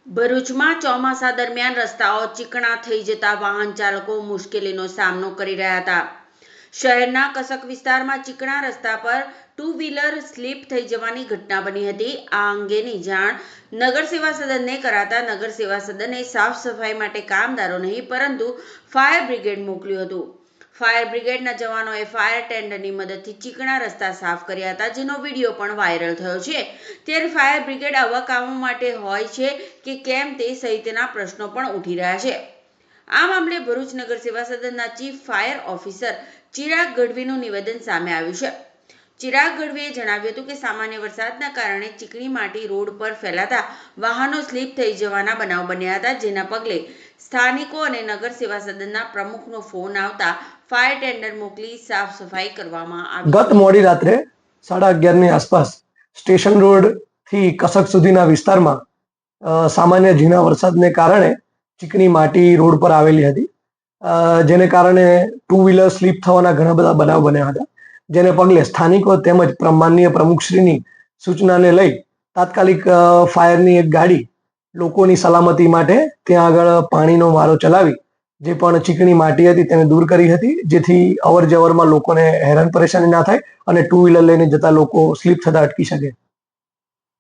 ભરૂચમાં ચોમાસા દરમિયાન રસ્તાઓ ચીકણા થઈ જતા વાહન ચાલકો મુશ્કેલીનો સામનો કરી રહ્યા હતા। શહેરના કસક વિસ્તારમાં ચીકણા રસ્તા પર ટુ વ્હીલર સ્લીપ થઈ જવાની ઘટના બની હતી। આ અંગેની જાણ નગર સેવા સદનને કરાતા નગર સેવા સદને સાફ સફાઈ માટે કામદારો નહીં પરંતુ ફાયર બ્રિગેડ મોકલ્યું હતું। ફાયર બ્રિગેડના જવાનોએ ફાયર ટેન્ડરની મદદથી ચીકણા રસ્તા સાફ કર્યા હતા, જેનો વિડીયો પણ વાયરલ થયો છે। ત્યારે ફાયર બ્રિગેડ આવા કામો માટે હોય છે કે કેમ તે સહિતના પ્રશ્નો પણ ઉઠી રહ્યા છે। આ મામલે ભરૂચ નગર સેવા સદનના ચીફ ફાયર ઓફિસર ચિરાગ ગઢવીનું નિવેદન સામે આવ્યું છે। ચિરાગ ગઢવીએ જણાવ્યું હતું કે સામાન્ય વરસાદના કારણે ચીકણી માટી રોડ પર ફેલાતા વાહનો સ્લીપ થઈ જવાના બનાવ બન્યા હતા, જેના પગલે સ્થાનિકો અને નગર સેવા સદનના પ્રમુખનો ફોન આવતા ફાયર ટેન્ડર મોકલી સાફ સફાઈ કરવામાં આવી। ગત મોડી રાત્રે 11:30 ની આસપાસ સ્ટેશન રોડ થી કસક સુધીના વિસ્તારમાં સામાન્ય ઝીણા વરસાદને કારણે ચીકણી માટી રોડ પર આવેલી હતી, જેને કારણે ટુ વ્હીલર સ્લીપ થવાના ઘણા બધા બનાવ બન્યા હતા। જેને પગલે સ્થાનિકો તેમજ માનનીય પ્રમુખશ્રીની સૂચનાને લઈ તાત્કાલિક ફાયરની એક ગાડી લોકોની સલામતી માટે ત્યાં આગળ પાણીનો મારો ચલાવી જે પણ ચીકણી માટી હતી તેને દૂર કરી હતી, જેથી અવર જવરમાં લોકોને હેરાન પરેશાની ના થાય અને ટુ વ્હીલર લઈને જતા લોકો સ્લીપ થતા અટકી શકે।